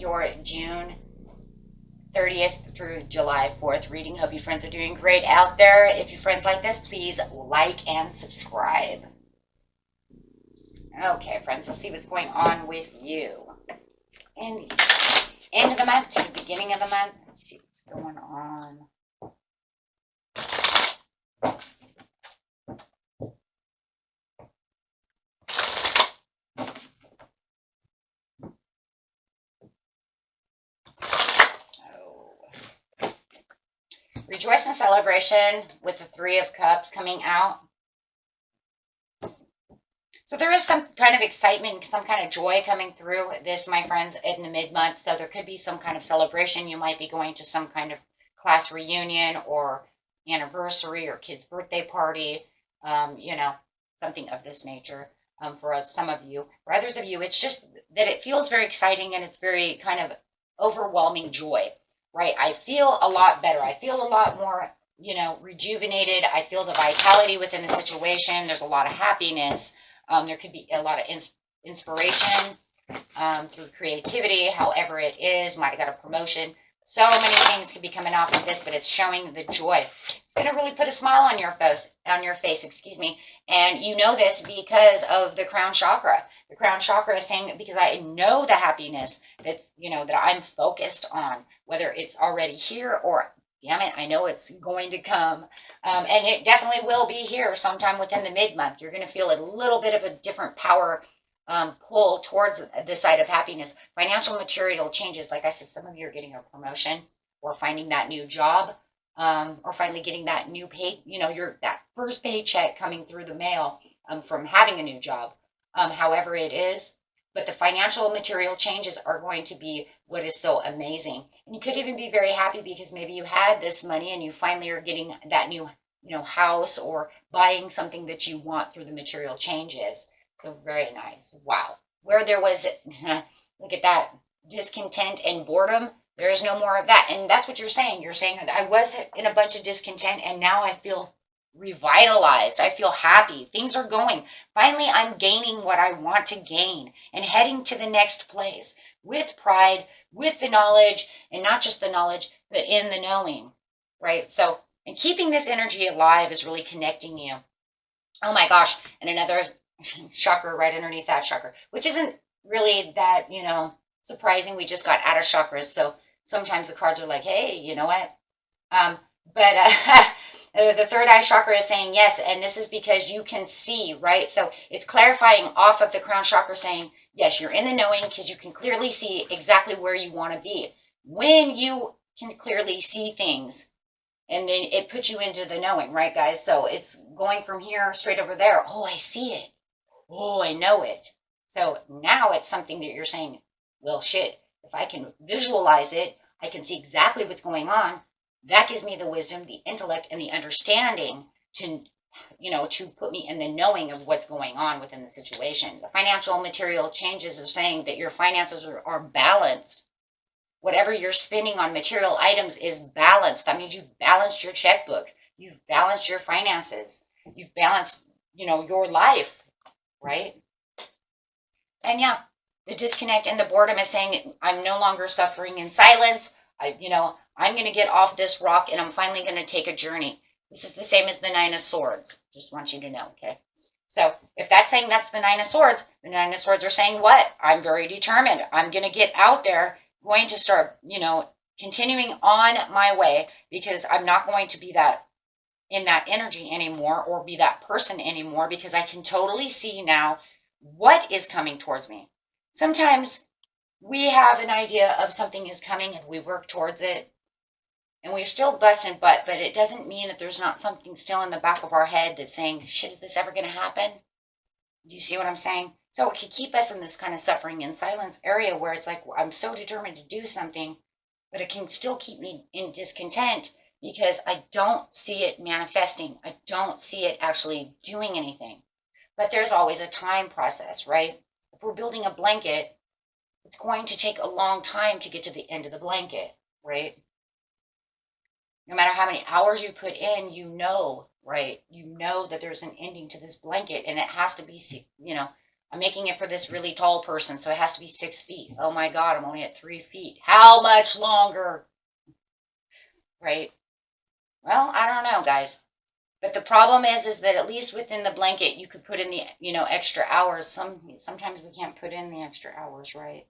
your June 30th through July 4th reading. Hope you friends are doing great out there. If your friends like this, please like and subscribe. Okay, friends, let's see what's going on with you. In the end of the month to the beginning of the month, let's see what's going on. Rejoice in celebration with the Three of Cups coming out. So there is some kind of excitement, some kind of joy coming through this, my friends, in the mid-month. So there could be some kind of celebration. You might be going to some kind of class reunion or anniversary or kid's birthday party, something of this nature for some of you. For others of you, it's just that it feels very exciting and it's very kind of overwhelming joy, right? I feel a lot better. I feel a lot more, rejuvenated. I feel the vitality within the situation. There's a lot of happiness. There could be a lot of inspiration through creativity, however it is. Might have got a promotion. So many things could be coming off of this, but it's showing the joy. It's going to really put a smile on your face, And you know this because of the crown chakra. The crown chakra is saying that because I know the happiness that's, that I'm focused on, whether it's already here or, damn it, I know it's going to come. And it definitely will be here sometime within the mid-month. You're going to feel a little bit of a different power pull towards the side of happiness. Financial material changes. Like I said, some of you are getting a promotion or finding that new job or finally getting that new pay, that first paycheck coming through the mail from having a new job, however it is. But the financial material changes are going to be what is so amazing. And you could even be very happy because maybe you had this money and you finally are getting that new, house or buying something that you want through the material changes. So very nice. Wow. Where there was, look at that, discontent and boredom, there is no more of that. And that's what you're saying. You're saying that I was in a bunch of discontent and now I feel revitalized. I feel happy. Things are going. Finally, I'm gaining what I want to gain and heading to the next place with pride, with the knowledge, and not just the knowledge, but in the knowing, right? So, and keeping this energy alive is really connecting you. Oh my gosh. And another chakra right underneath that chakra, which isn't really that, surprising. We just got out of chakras. So sometimes the cards are like, hey, you know what? The third eye chakra is saying yes, and this is because you can see, right? So it's clarifying off of the crown chakra saying, yes, you're in the knowing because you can clearly see exactly where you want to be. When you can clearly see things, and then it puts you into the knowing, right, guys? So it's going from here straight over there. Oh, I see it. Oh, I know it. So now it's something that you're saying, well, shit, if I can visualize it, I can see exactly what's going on. That gives me the wisdom, the intellect, and the understanding to, to put me in the knowing of what's going on within the situation. The financial material changes are saying that your finances are balanced. Whatever you're spending on material items is balanced. That means you've balanced your checkbook. You've balanced your finances. You've balanced, your life, right? And yeah, the disconnect and the boredom is saying I'm no longer suffering in silence. I'm going to get off this rock and I'm finally going to take a journey. This is the same as the Nine of Swords. Just want you to know, okay? So if that's saying that's the Nine of Swords are saying what? I'm very determined. I'm going to get out there, going to start, continuing on my way because I'm not going to be that in that energy anymore or be that person anymore because I can totally see now what is coming towards me. Sometimes we have an idea of something is coming and we work towards it and we're still busting butt, but it doesn't mean that there's not something still in the back of our head that's saying, shit, is this ever going to happen? Do you see what I'm saying? So it could keep us in this kind of suffering in silence area where it's like, I'm so determined to do something, but it can still keep me in discontent because I don't see it manifesting. I don't see it actually doing anything. But there's always a time process, right? If we're building a blanket, it's going to take a long time to get to the end of the blanket, right? No matter how many hours you put in, right? You know that there's an ending to this blanket and it has to be, I'm making it for this really tall person, so it has to be 6 feet. Oh my God, I'm only at 3 feet. How much longer? Right? Well, I don't know, guys. But the problem is that at least within the blanket, you could put in the, extra hours. Sometimes we can't put in the extra hours, right?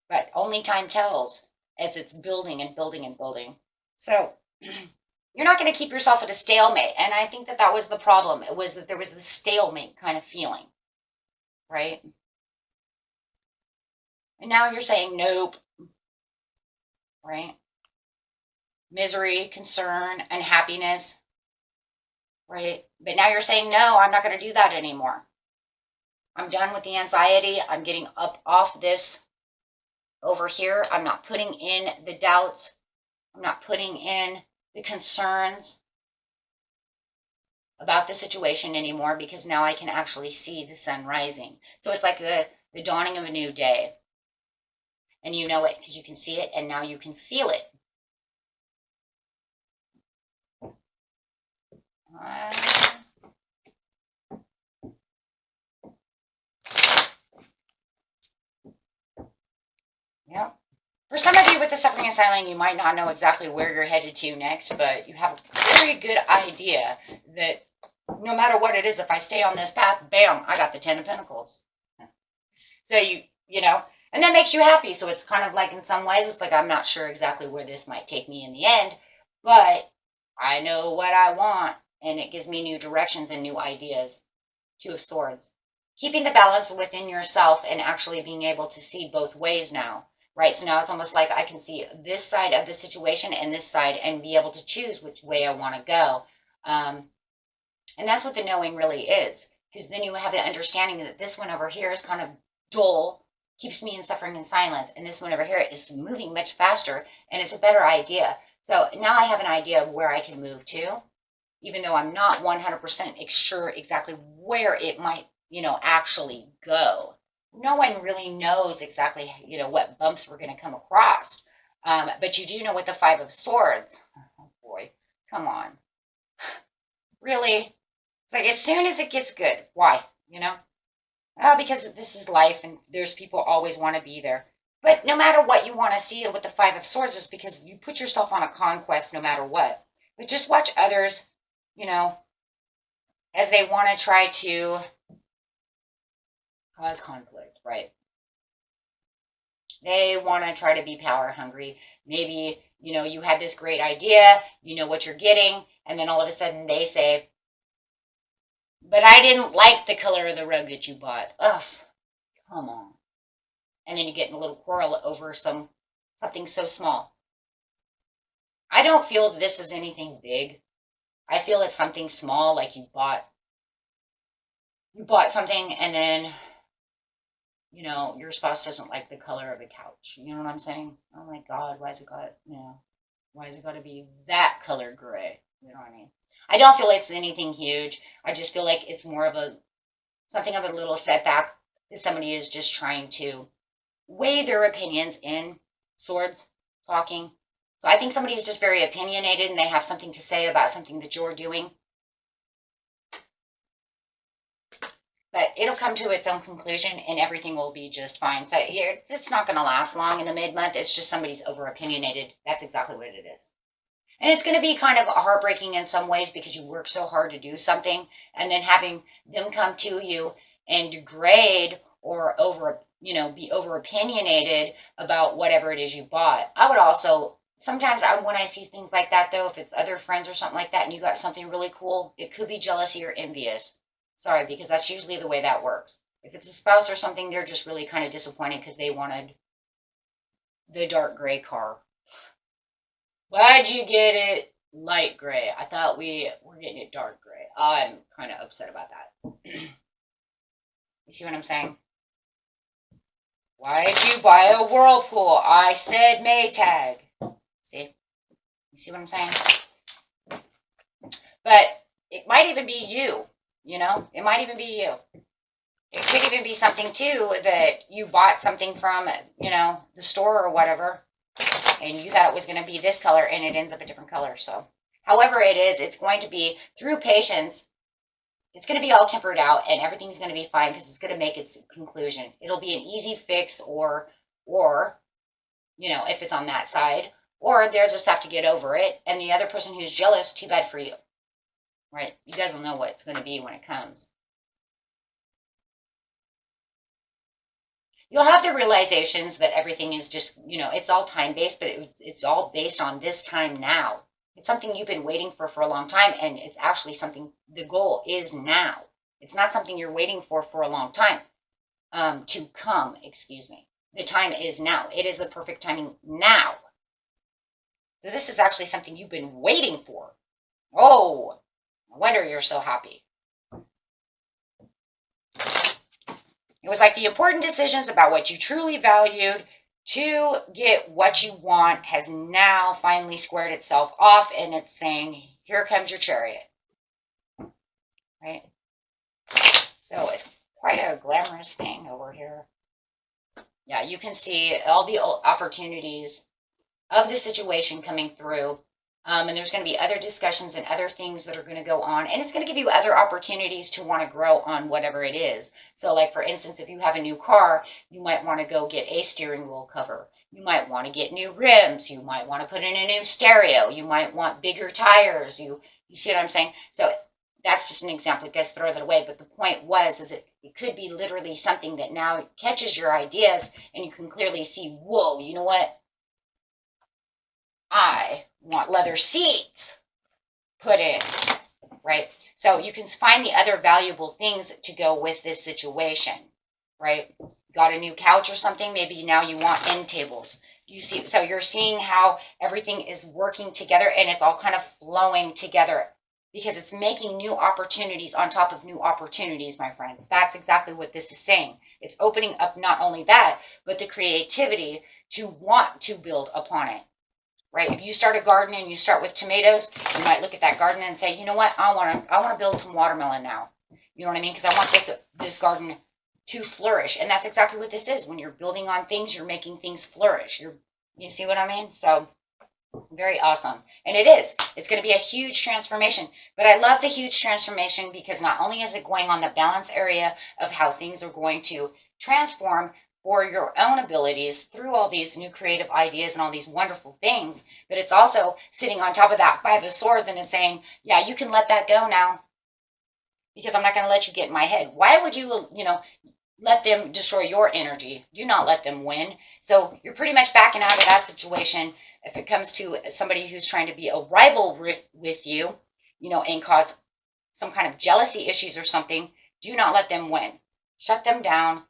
But only time tells as it's building and building and building. So you're not going to keep yourself at a stalemate. And I think that that was the problem. It was that there was this stalemate kind of feeling, right? And now you're saying nope, right? Misery, concern, unhappiness, right? But now you're saying, no, I'm not going to do that anymore. I'm done with the anxiety. I'm getting up off this over here. I'm not putting in the doubts. I'm not putting in the concerns about the situation anymore, because now I can actually see the sun rising. So it's like the dawning of a new day. And you know it because you can see it, and now you can feel it. Yeah. For some of you with the suffering and silence, you might not know exactly where you're headed to next, but you have a very good idea that no matter what it is, if I stay on this path, bam, I got the 10 of Pentacles. So and that makes you happy. So it's kind of like, in some ways, it's like, I'm not sure exactly where this might take me in the end, but I know what I want, and it gives me new directions and new ideas. 2 of Swords. Keeping the balance within yourself and actually being able to see both ways now, right? So now it's almost like I can see this side of the situation and this side and be able to choose which way I want to go. And that's what the knowing really is, because then you have the understanding that this one over here is kind of dull, keeps me in suffering and silence, and this one over here is moving much faster, and it's a better idea. So now I have an idea of where I can move to, even though I'm not 100% sure exactly where it might, actually go. No one really knows exactly, what bumps we're going to come across. But you do know with the 5 of Swords. Oh boy, come on. Really? It's like, as soon as it gets good. Why? Oh, because this is life, and there's people always want to be there. But no matter what you want to see with the 5 of Swords, is because you put yourself on a conquest no matter what. But just watch others, as they want to try to cause conflict, right? They want to try to be power hungry. Maybe, you had this great idea, you know what you're getting, and then all of a sudden they say, but I didn't like the color of the rug that you bought. Ugh, come on. And then you get in a little quarrel over something so small. I don't feel this is anything big. I feel it's something small, like you bought something, and then your spouse doesn't like the color of the couch. You know what I'm saying? Oh my God, why is it got to be that color gray? You know what I mean? I don't feel it's anything huge. I just feel like it's more of something of a little setback that somebody is just trying to weigh their opinions in. Swords, talking. So I think somebody is just very opinionated, and they have something to say about something that you're doing. But it'll come to its own conclusion, and everything will be just fine. So it's not going to last long in the mid-month. It's just somebody's over-opinionated. That's exactly what it is. And it's going to be kind of heartbreaking in some ways, because you work so hard to do something, and then having them come to you and degrade or be over-opinionated about whatever it is you bought. I would also, sometimes when I see things like that, though, if it's other friends or something like that, and you got something really cool, it could be jealousy or envious. Sorry, because that's usually the way that works. If it's a spouse or something, they're just really kind of disappointed because they wanted the dark gray car. Why'd you get it light gray? I thought we were getting it dark gray. I'm kind of upset about that. You see what I'm saying? Why'd you buy a Whirlpool? I said Maytag. See? You see what I'm saying? But it might even be you. It might even be you. It could even be something too that you bought something from, the store or whatever, and you thought it was going to be this color, and it ends up a different color. So however it is, it's going to be through patience it's going to be all tempered out and everything's going to be fine because it's going to make its conclusion. It'll be an easy fix or, if it's on that side, or they'll just have to get over it. And the other person who's jealous, too bad for you, right? You guys will know what it's going to be when it comes. You'll have the realizations that everything is just, it's all time-based, but it's all based on this time now. It's something you've been waiting for a long time, and it's actually something, the goal is now. It's not something you're waiting for a long time to come, excuse me. The time is now. It is the perfect timing now. So this is actually something you've been waiting for. Oh, no wonder you're so happy. It was like the important decisions about what you truly valued to get what you want has now finally squared itself off, and it's saying, here comes your chariot. Right? So it's quite a glamorous thing over here. Yeah, you can see all the opportunities of the situation coming through. And there's going to be other discussions and other things that are going to go on. And it's going to give you other opportunities to want to grow on whatever it is. So like, for instance, if you have a new car, you might want to go get a steering wheel cover. You might want to get new rims. You might want to put in a new stereo. You might want bigger tires. You see what I'm saying? So that's just an example. You guys throw that away. But the point is it could be literally something that now catches your ideas and you can clearly see, whoa, you know what? I want leather seats put in, right? So you can find the other valuable things to go with this situation, right? Got a new couch or something, maybe now you want end tables. You see, so you're seeing how everything is working together and it's all kind of flowing together because it's making new opportunities on top of new opportunities, my friends. That's exactly what this is saying. It's opening up not only that, but the creativity to want to build upon it. Right? If you start a garden and you start with tomatoes, you might look at that garden and say, you know what? I want to build some watermelon now. You know what I mean? Because I want this garden to flourish. And that's exactly what this is. When you're building on things, you're making things flourish. You see what I mean? So very awesome. And it is. It's going to be a huge transformation. But I love the huge transformation because not only is it going on the balance area of how things are going to transform for your own abilities through all these new creative ideas and all these wonderful things, but it's also sitting on top of that Five of Swords and it's saying, yeah, you can let that go now because I'm not going to let you get in my head. Why would you, let them destroy your energy? Do not let them win. So you're pretty much backing out of that situation. If it comes to somebody who's trying to be a rival with you, and cause some kind of jealousy issues or something, do not let them win. Shut them down.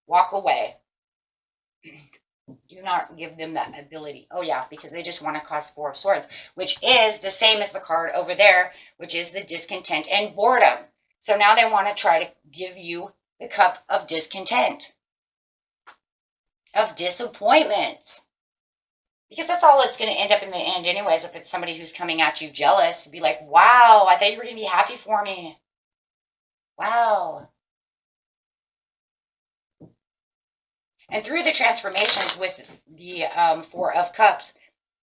Walk away. Do not give them that ability. Oh, yeah, because they just want to cause Four of Swords, which is the same as the card over there, which is the discontent and boredom. So now they want to try to give you the cup of discontent, of disappointment. Because that's all it's going to end up in the end anyways. If it's somebody who's coming at you jealous, you'd be like, wow, I thought you were going to be happy for me. Wow. And through the transformations with the Four of Cups,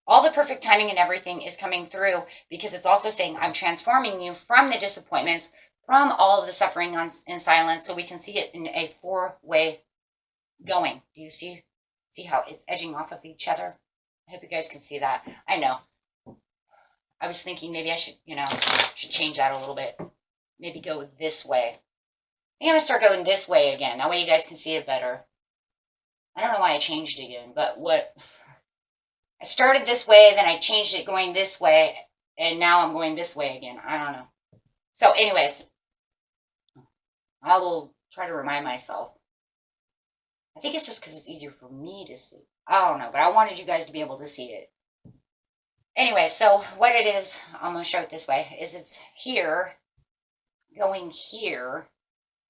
all the perfect timing and everything is coming through because it's also saying, I'm transforming you from the disappointments, from all of the suffering in silence, so we can see it in a four-way going. Do you see how it's edging off of each other? I hope you guys can see that. I know. I was thinking maybe I should, should change that a little bit. Maybe go this way. I'm going to start going this way again. That way you guys can see it better. I don't know why I changed it again, but I started this way, then I changed it going this way, and now I'm going this way again. I don't know. So anyways, I will try to remind myself. I think it's just because it's easier for me to see. I don't know, but I wanted you guys to be able to see it. Anyway, so what it is, I'm going to show it this way, is it's here, going here,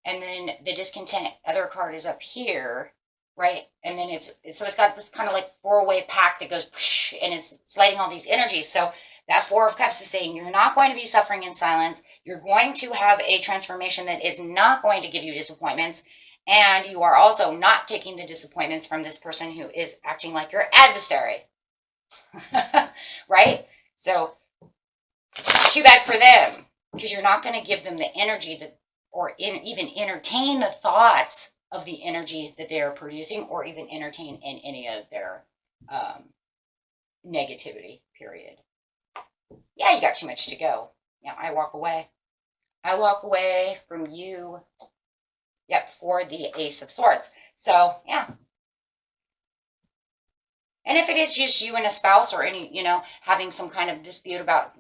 and then the discontent other card is up here, right? And then it's got this kind of like four-way pack that goes, and it's sliding all these energies. So that Four of Cups is saying you're not going to be suffering in silence. You're going to have a transformation that is not going to give you disappointments. And you are also not taking the disappointments from this person who is acting like your adversary. Right? So, too bad for them. because you're not going to give them the energy that, or even entertain the thoughts of the energy that they are producing, or even entertain in any of their negativity, period. Yeah, you got too much to go. Yeah, I walk away. I walk away from you. Yep, for the Ace of Swords. So, yeah. And if it is just you and a spouse, or any, having some kind of dispute about,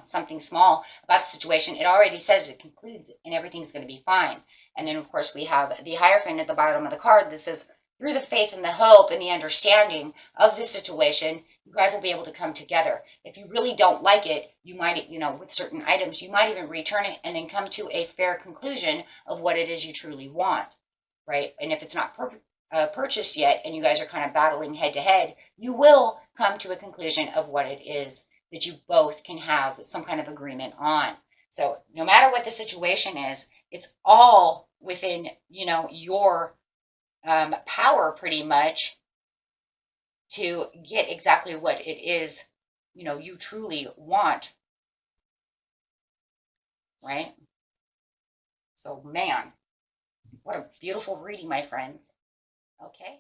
something small about the situation, it already says it concludes and everything's going to be fine. And then, of course, we have the Hierophant at the bottom of the card. This is through the faith and the hope and the understanding of this situation, you guys will be able to come together. If you really don't like it, you might, with certain items, you might even return it and then come to a fair conclusion of what it is you truly want, right? And if it's not purchased yet and you guys are kind of battling head to head, you will come to a conclusion of what it is that you both can have some kind of agreement on. So no matter what the situation is, it's all within, your power pretty much to get exactly what it is, you truly want, right? So, man, what a beautiful reading, my friends. Okay.